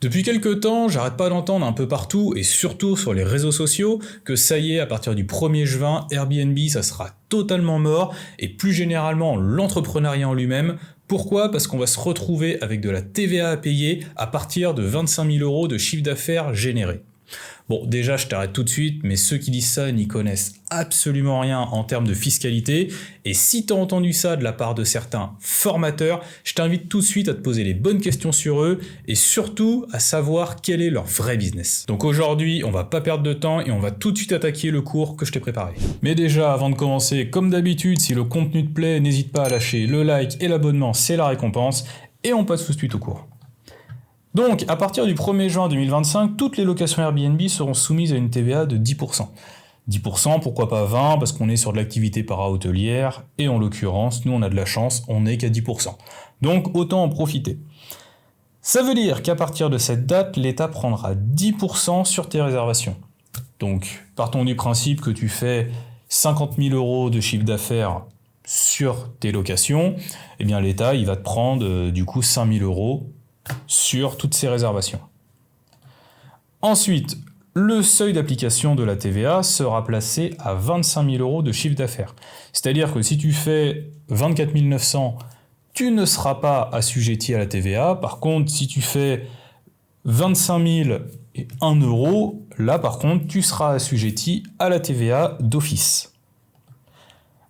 Depuis quelques temps, j'arrête pas d'entendre un peu partout, et surtout sur les réseaux sociaux, que ça y est, à partir du 1er juin, Airbnb, ça sera totalement mort, et plus généralement l'entrepreneuriat en lui-même. Pourquoi ? Parce qu'on va se retrouver avec de la TVA à payer à partir de 25 000 € de chiffre d'affaires généré. Bon, déjà, je t'arrête tout de suite, mais ceux qui disent ça n'y connaissent absolument rien en termes de fiscalité. Et si t'as entendu ça de la part de certains formateurs, je t'invite tout de suite à te poser les bonnes questions sur eux et surtout à savoir quel est leur vrai business. Donc aujourd'hui, on va pas perdre de temps et on va tout de suite attaquer le cours que je t'ai préparé. Mais déjà, avant de commencer, comme d'habitude, si le contenu te plaît, n'hésite pas à lâcher le like et l'abonnement, c'est la récompense. Et on passe tout de suite au cours. Donc, à partir du 1er juin 2025, toutes les locations Airbnb seront soumises à une TVA de 10%. 10%, pourquoi pas 20%, parce qu'on est sur de l'activité para-hôtelière, et en l'occurrence, nous on a de la chance, on n'est qu'à 10%. Donc, autant en profiter. Ça veut dire qu'à partir de cette date, l'État prendra 10% sur tes réservations. Donc, partons du principe que tu fais 50 000 € de chiffre d'affaires sur tes locations, eh bien l'État, il va te prendre du coup 5 000 € sur toutes ces réservations. Ensuite, le seuil d'application de la TVA sera placé à 25 000 € de chiffre d'affaires. C'est-à-dire que si tu fais 24 900, tu ne seras pas assujetti à la TVA. Par contre, si tu fais 25 000 et 1 €, là par contre, tu seras assujetti à la TVA d'office.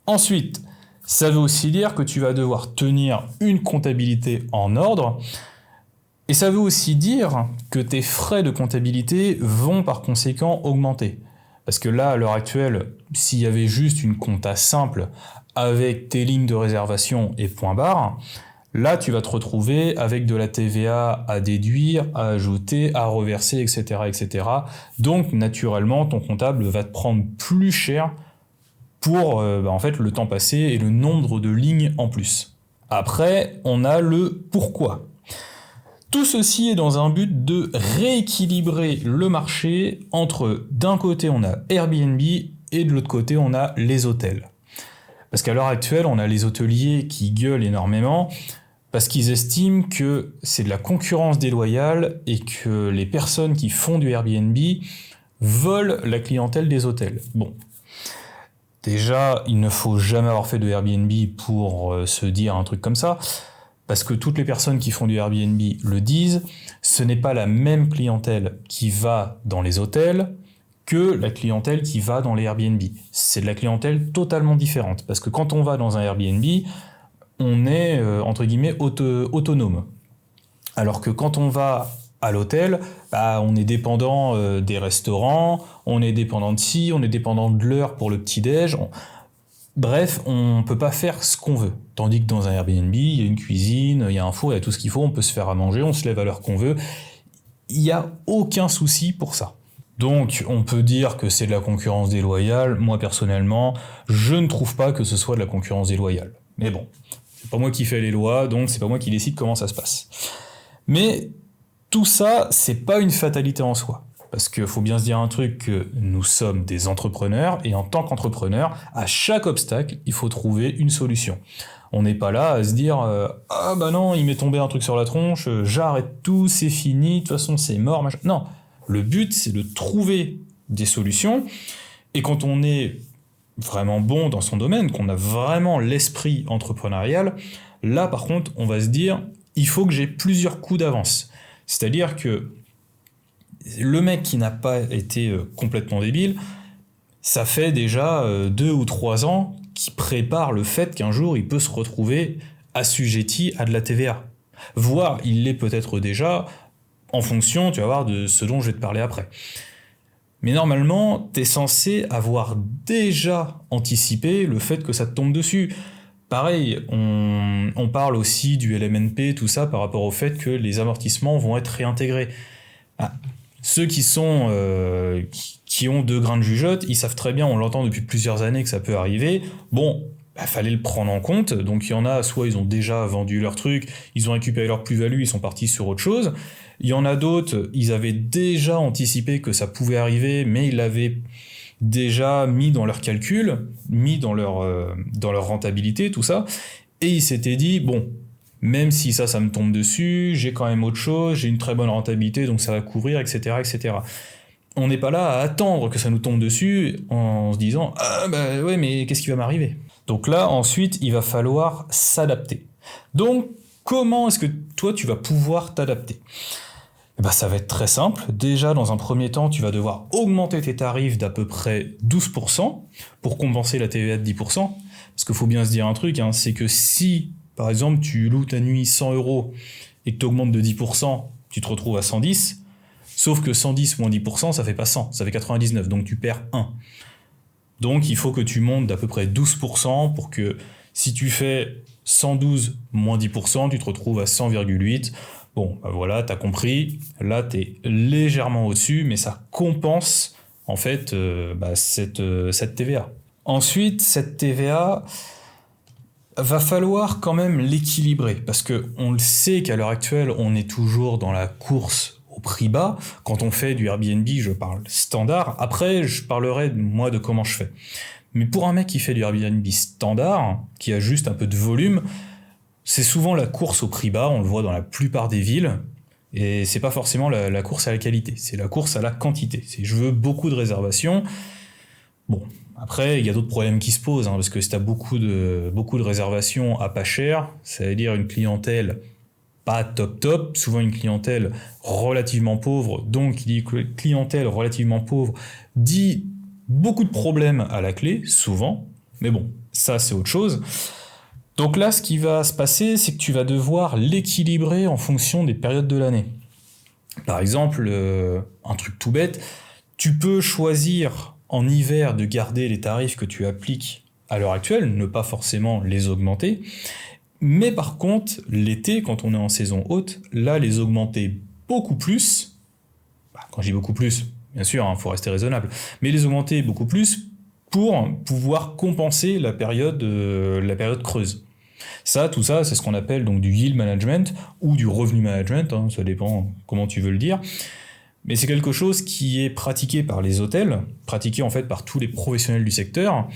Ensuite, ça veut aussi dire que tu vas devoir tenir une comptabilité en ordre. Et ça veut aussi dire que tes frais de comptabilité vont par conséquent augmenter. Parce que là, à l'heure actuelle, s'il y avait juste une compta simple avec tes lignes de réservation et point barre, là, tu vas te retrouver avec de la TVA à déduire, à ajouter, à reverser, etc., etc. Donc, naturellement, ton comptable va te prendre plus cher pour en fait, le temps passé et le nombre de lignes en plus. Après, on a le pourquoi. Tout ceci est dans un but de rééquilibrer le marché entre, d'un côté, on a Airbnb et de l'autre côté, on a les hôtels. Parce qu'à l'heure actuelle, on a les hôteliers qui gueulent énormément parce qu'ils estiment que c'est de la concurrence déloyale et que les personnes qui font du Airbnb volent la clientèle des hôtels. Bon. Déjà, il ne faut jamais avoir fait de Airbnb pour se dire un truc comme ça. Parce que toutes les personnes qui font du Airbnb le disent, ce n'est pas la même clientèle qui va dans les hôtels que la clientèle qui va dans les Airbnb. C'est de la clientèle totalement différente. Parce que quand on va dans un Airbnb, on est, entre guillemets, autonome. Alors que quand on va à l'hôtel, on est dépendant des restaurants, on est dépendant de ci, on est dépendant de l'heure pour le petit-déj. Bref, on peut pas faire ce qu'on veut. Tandis que dans un Airbnb, il y a une cuisine, il y a un four, il y a tout ce qu'il faut, on peut se faire à manger, on se lève à l'heure qu'on veut. Il n'y a aucun souci pour ça. Donc, on peut dire que c'est de la concurrence déloyale. Moi, personnellement, je ne trouve pas que ce soit de la concurrence déloyale. Mais bon, c'est pas moi qui fais les lois, donc c'est pas moi qui décide comment ça se passe. Mais tout ça, c'est pas une fatalité en soi. Parce qu'il faut bien se dire un truc, que nous sommes des entrepreneurs, et en tant qu'entrepreneur, à chaque obstacle, il faut trouver une solution. On n'est pas là à se dire « Ah bah non, il m'est tombé un truc sur la tronche, j'arrête tout, c'est fini, de toute façon c'est mort. » Non, le but c'est de trouver des solutions, et quand on est vraiment bon dans son domaine, qu'on a vraiment l'esprit entrepreneurial, là par contre, on va se dire « Il faut que j'ai plusieurs coups d'avance. » C'est-à-dire que le mec qui n'a pas été complètement débile, ça fait déjà 2 ou 3 ans qu'il prépare le fait qu'un jour il peut se retrouver assujetti à de la TVA. Voire il l'est peut-être déjà en fonction, tu vas voir, de ce dont je vais te parler après. Mais normalement, t'es censé avoir déjà anticipé le fait que ça te tombe dessus. Pareil, on parle aussi du LMNP, tout ça, par rapport au fait que les amortissements vont être réintégrés. Ceux qui ont 2 grains de jugeote, ils savent très bien, on l'entend depuis plusieurs années que ça peut arriver. Bon, fallait le prendre en compte. Donc il y en a, soit ils ont déjà vendu leur truc, ils ont récupéré leur plus-value, ils sont partis sur autre chose. Il y en a d'autres, ils avaient déjà anticipé que ça pouvait arriver, mais ils l'avaient déjà mis dans leurs calculs, mis dans leur rentabilité, tout ça. Et ils s'étaient dit, bon, Même si ça me tombe dessus, j'ai quand même autre chose, j'ai une très bonne rentabilité, donc ça va couvrir, etc., etc. On n'est pas là à attendre que ça nous tombe dessus en se disant « Ah bah ouais, mais qu'est-ce qui va m'arriver ?» Donc là, ensuite, il va falloir s'adapter. Donc, comment est-ce que toi, tu vas pouvoir t'adapter ? Ça va être très simple. Déjà, dans un premier temps, tu vas devoir augmenter tes tarifs d'à peu près 12% pour compenser la TVA de 10%. Parce qu'il faut bien se dire un truc, c'est que si, par exemple, tu loues ta nuit 100 € et que tu augmentes de 10%, tu te retrouves à 110. Sauf que 110 moins 10%, ça fait pas 100, ça fait 99, donc tu perds 1. Donc il faut que tu montes d'à peu près 12% pour que si tu fais 112 moins 10%, tu te retrouves à 100,8. Bon, voilà, t'as compris. Là, t'es légèrement au-dessus, mais ça compense en fait cette TVA. Ensuite, cette TVA, va falloir quand même l'équilibrer, parce qu'on le sait qu'à l'heure actuelle, on est toujours dans la course au prix bas. Quand on fait du Airbnb, je parle standard. Après, je parlerai moi de comment je fais. Mais pour un mec qui fait du Airbnb standard, qui a juste un peu de volume, c'est souvent la course au prix bas, on le voit dans la plupart des villes, et c'est pas forcément la course à la qualité, c'est la course à la quantité. C'est je veux beaucoup de réservations. Bon, après, il y a d'autres problèmes qui se posent, parce que si tu as beaucoup de réservations à pas cher, ça veut dire une clientèle pas top, souvent une clientèle relativement pauvre, donc qui dit clientèle relativement pauvre dit beaucoup de problèmes à la clé, souvent, mais bon, ça c'est autre chose. Donc là, ce qui va se passer, c'est que tu vas devoir l'équilibrer en fonction des périodes de l'année. Par exemple, un truc tout bête, tu peux choisir en hiver de garder les tarifs que tu appliques à l'heure actuelle, ne pas forcément les augmenter, mais par contre, l'été, quand on est en saison haute, là, les augmenter beaucoup plus, quand je dis beaucoup plus, bien sûr, faut rester raisonnable, mais les augmenter beaucoup plus pour pouvoir compenser la période creuse. Tout ça, c'est ce qu'on appelle donc du yield management ou du revenu management, ça dépend comment tu veux le dire. Mais c'est quelque chose qui est pratiqué par les hôtels, pratiqué en fait par tous les professionnels du secteur,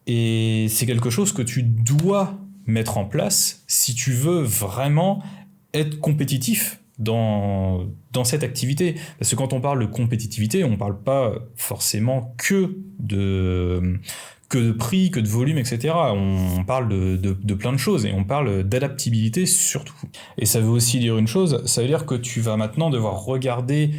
et c'est quelque chose que tu dois mettre en place si tu veux vraiment être compétitif dans cette activité. Parce que quand on parle de compétitivité, on ne parle pas forcément que de prix, que de volume, etc. On parle de plein de choses et on parle d'adaptabilité surtout. Et ça veut aussi dire une chose, ça veut dire que tu vas maintenant devoir regarder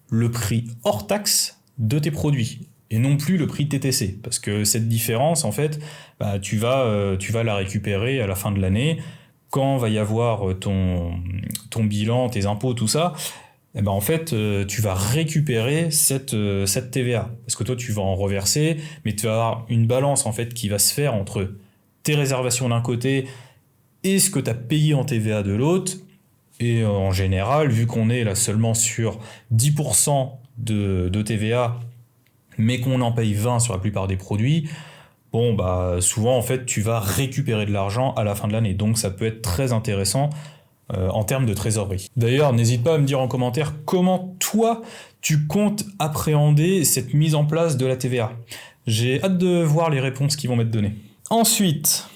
le prix hors taxe de tes produits et non plus le prix TTC. Parce que cette différence, en fait, tu vas la récupérer à la fin de l'année. Quand va y avoir ton bilan, tes impôts, tout ça, en fait, tu vas récupérer cette TVA. Parce que toi, tu vas en reverser, mais tu vas avoir une balance en fait qui va se faire entre tes réservations d'un côté et ce que tu as payé en TVA de l'autre. Et en général, vu qu'on est là seulement sur 10% de TVA, mais qu'on en paye 20 sur la plupart des produits, souvent en fait tu vas récupérer de l'argent à la fin de l'année. Donc ça peut être très intéressant en termes de trésorerie. D'ailleurs, n'hésite pas à me dire en commentaire comment toi tu comptes appréhender cette mise en place de la TVA. J'ai hâte de voir les réponses qui vont m'être données. Ensuite,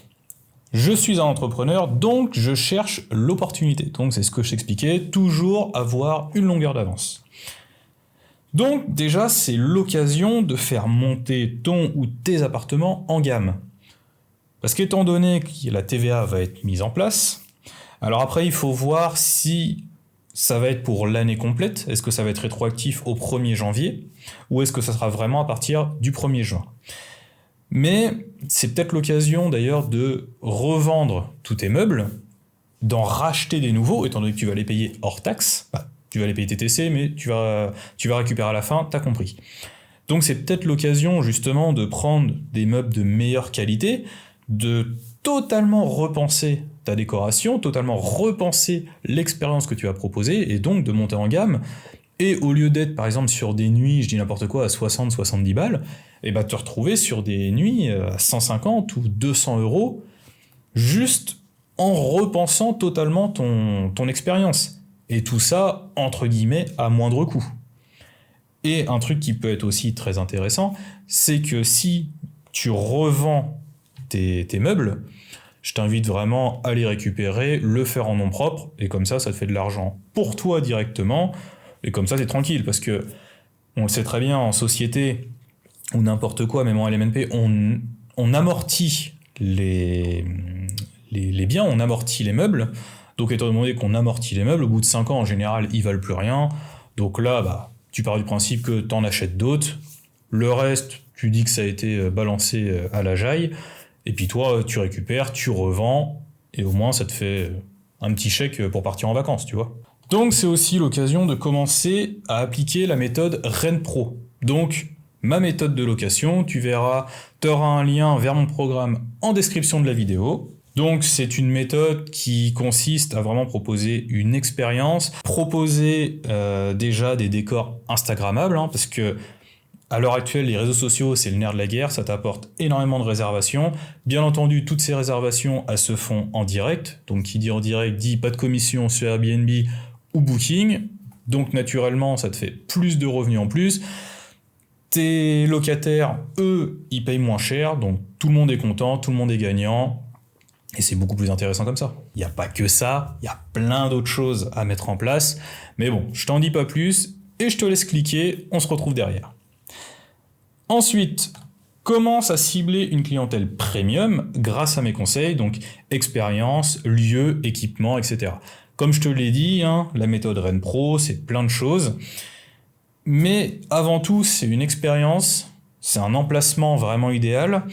je suis un entrepreneur, donc je cherche l'opportunité. Donc c'est ce que je t'expliquais, toujours avoir une longueur d'avance. Donc déjà, c'est l'occasion de faire monter ton ou tes appartements en gamme. Parce qu'étant donné que la TVA va être mise en place, alors après il faut voir si ça va être pour l'année complète, est-ce que ça va être rétroactif au 1er janvier, ou est-ce que ça sera vraiment à partir du 1er juin. Mais c'est peut-être l'occasion d'ailleurs de revendre tous tes meubles, d'en racheter des nouveaux, étant donné que tu vas les payer hors taxe, tu vas les payer TTC, mais tu vas récupérer à la fin, t'as compris. Donc c'est peut-être l'occasion justement de prendre des meubles de meilleure qualité, de totalement repenser ta décoration, totalement repenser l'expérience que tu vas proposer, et donc de monter en gamme, et au lieu d'être par exemple sur des nuits, je dis n'importe quoi, à 60-70 balles, et te retrouver sur des nuits à 150 ou 200 €, juste en repensant totalement ton expérience. Et tout ça, entre guillemets, à moindre coût. Et un truc qui peut être aussi très intéressant, c'est que si tu revends tes meubles, je t'invite vraiment à les récupérer, le faire en nom propre, et comme ça te fait de l'argent pour toi directement, et comme ça t'es tranquille, parce que on le sait très bien, en société, ou n'importe quoi, même en LMNP, on amortit les biens, on amortit les meubles. Donc étant donné qu'on amortit les meubles, au bout de 5 ans, en général, ils valent plus rien. Donc là, tu pars du principe que t'en achètes d'autres. Le reste, tu dis que ça a été balancé à la jaille. Et puis toi, tu récupères, tu revends, et au moins ça te fait un petit chèque pour partir en vacances, tu vois. Donc c'est aussi l'occasion de commencer à appliquer la méthode RENPRO. Donc ma méthode de location, tu verras, tu auras un lien vers mon programme en description de la vidéo. Donc c'est une méthode qui consiste à vraiment proposer une expérience, proposer déjà des décors instagrammables, parce que à l'heure actuelle, les réseaux sociaux, c'est le nerf de la guerre, ça t'apporte énormément de réservations. Bien entendu, toutes ces réservations, elles se font en direct. Donc qui dit en direct dit pas de commission sur Airbnb ou Booking. Donc naturellement, ça te fait plus de revenus en plus. Tes locataires, eux, ils payent moins cher, donc tout le monde est content, tout le monde est gagnant. Et c'est beaucoup plus intéressant comme ça. Il n'y a pas que ça, il y a plein d'autres choses à mettre en place. Mais bon, je t'en dis pas plus et je te laisse cliquer, on se retrouve derrière. Ensuite, commence à cibler une clientèle premium grâce à mes conseils, donc expérience, lieu, équipement, etc. Comme je te l'ai dit, la méthode RENPRO, c'est plein de choses. Mais avant tout, c'est une expérience, c'est un emplacement vraiment idéal,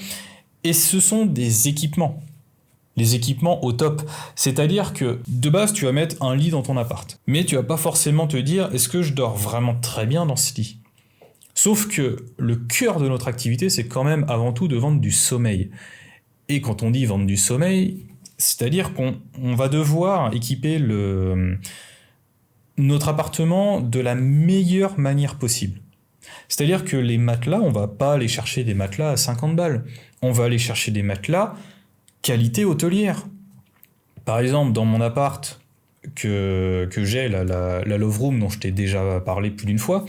et ce sont des équipements. Les équipements au top. C'est-à-dire que de base, tu vas mettre un lit dans ton appart. Mais tu vas pas forcément te dire, est-ce que je dors vraiment très bien dans ce lit ? Sauf que le cœur de notre activité, c'est quand même avant tout de vendre du sommeil. Et quand on dit vendre du sommeil, c'est-à-dire qu'on va devoir équiper notre appartement de la meilleure manière possible. C'est-à-dire que les matelas, on va pas aller chercher des matelas à 50 balles. On va aller chercher des matelas qualité hôtelière. Par exemple, dans mon appart que j'ai, la Love Room, dont je t'ai déjà parlé plus d'une fois,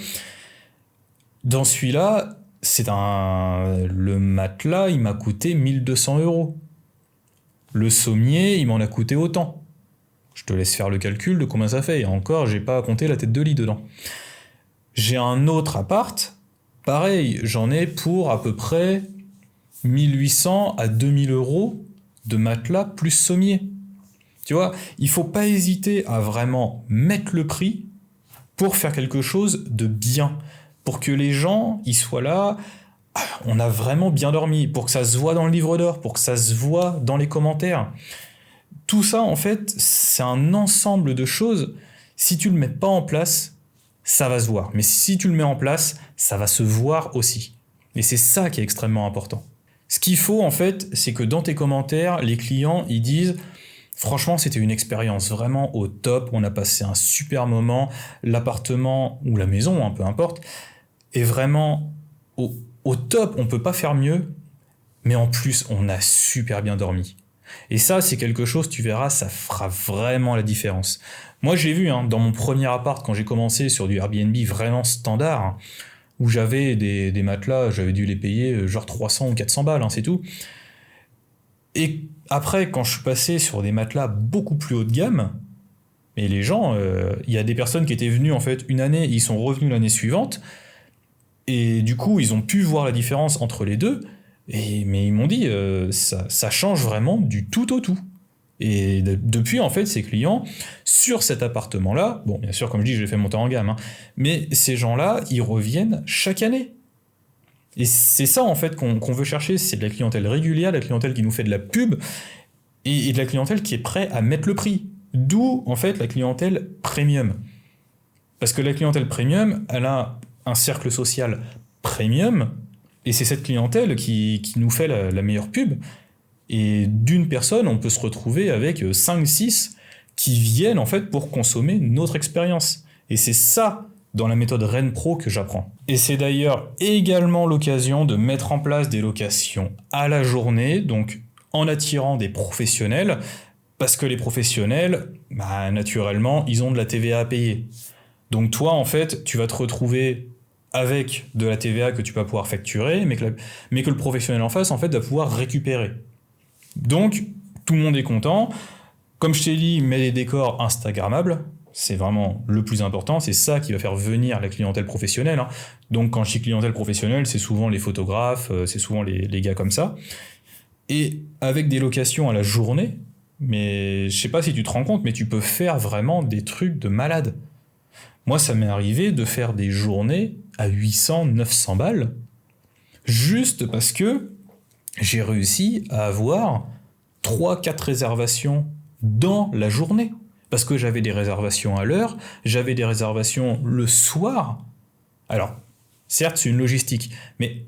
dans celui-là, le matelas, il m'a coûté 1200 €. Le sommier, il m'en a coûté autant. Je te laisse faire le calcul de combien ça fait. Et encore, j'ai pas compté la tête de lit dedans. J'ai un autre appart, pareil, j'en ai pour à peu près 1800 à 2000 € de matelas plus sommier. Tu vois, il faut pas hésiter à vraiment mettre le prix pour faire quelque chose de bien. Pour que les gens, ils soient là, on a vraiment bien dormi, pour que ça se voit dans le livre d'or, pour que ça se voit dans les commentaires. Tout ça, en fait, c'est un ensemble de choses. Si tu le mets pas en place, ça va se voir. Mais si tu le mets en place, ça va se voir aussi. Et c'est ça qui est extrêmement important. Ce qu'il faut, en fait, c'est que dans tes commentaires, les clients, ils disent « Franchement, c'était une expérience vraiment au top, on a passé un super moment, l'appartement ou la maison, peu importe, est vraiment au top, on peut pas faire mieux, mais en plus, on a super bien dormi. » Et ça, c'est quelque chose, tu verras, ça fera vraiment la différence. Moi, j'ai vu, dans mon premier appart, quand j'ai commencé sur du Airbnb vraiment standard, où j'avais des matelas, j'avais dû les payer genre 300 ou 400 balles, c'est tout. Et après, quand je suis passé sur des matelas beaucoup plus haut de gamme, mais les gens, il y a des personnes qui étaient venues en fait une année, ils sont revenus l'année suivante, et du coup, ils ont pu voir la différence entre les deux, mais ils m'ont dit, ça change vraiment du tout au tout. Et depuis, en fait, ces clients, sur cet appartement-là, bon, bien sûr, comme je dis, je l'ai fait monter en gamme, mais ces gens-là, ils reviennent chaque année. Et c'est ça, en fait, qu'on veut chercher, c'est de la clientèle régulière, de la clientèle qui nous fait de la pub, et de la clientèle qui est prête à mettre le prix. D'où, en fait, la clientèle premium. Parce que la clientèle premium, elle a un cercle social premium, et c'est cette clientèle qui nous fait la meilleure pub. Et d'une personne, on peut se retrouver avec 5-6 qui viennent en fait pour consommer notre expérience. Et c'est ça, dans la méthode RENPRO, que j'apprends. Et c'est d'ailleurs également l'occasion de mettre en place des locations à la journée, donc en attirant des professionnels, parce que les professionnels, naturellement, ils ont de la TVA à payer. Donc toi, en fait, tu vas te retrouver avec de la TVA que tu vas pouvoir facturer, mais que le professionnel en face, en fait, va pouvoir récupérer. Donc, tout le monde est content. Comme je t'ai dit, mets des décors instagrammables, c'est vraiment le plus important, c'est ça qui va faire venir la clientèle professionnelle, hein. Donc quand je dis clientèle professionnelle, c'est souvent les photographes, c'est souvent les gars comme ça. Et avec des locations à la journée, mais je sais pas si tu te rends compte, mais tu peux faire vraiment des trucs de malade. Moi, ça m'est arrivé de faire des journées à 800, 900 balles, juste parce que j'ai réussi à avoir 3-4 réservations dans la journée. Parce que j'avais des réservations à l'heure, j'avais des réservations le soir. Alors, certes, c'est une logistique, mais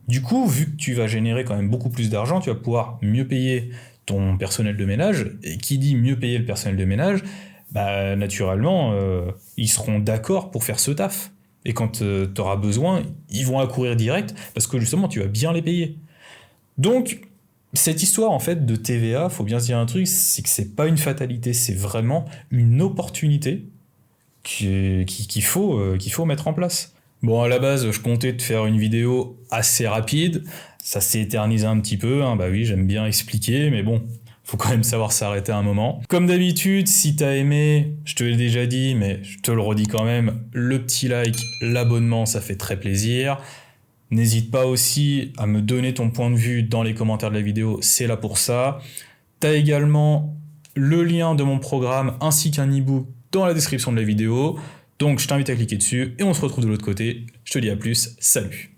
du coup, vu que tu vas générer quand même beaucoup plus d'argent, tu vas pouvoir mieux payer ton personnel de ménage. Et qui dit mieux payer le personnel de ménage, bah, naturellement, ils seront d'accord pour faire ce taf. Et quand tu auras besoin, ils vont accourir direct parce que justement, tu vas bien les payer. Donc, cette histoire en fait de TVA, faut bien se dire un truc, c'est que c'est pas une fatalité, c'est vraiment une opportunité qu'il faut mettre en place. Bon, à la base, je comptais te faire une vidéo assez rapide, ça s'est éternisé un petit peu, hein, bah oui, j'aime bien expliquer, mais bon, faut quand même savoir s'arrêter un moment. Comme d'habitude, si t'as aimé, je te l'ai déjà dit, mais je te le redis quand même, le petit like, l'abonnement, ça fait très plaisir. N'hésite pas aussi à me donner ton point de vue dans les commentaires de la vidéo, c'est là pour ça. T'as également le lien de mon programme ainsi qu'un e-book dans la description de la vidéo. Donc je t'invite à cliquer dessus et on se retrouve de l'autre côté. Je te dis à plus, salut!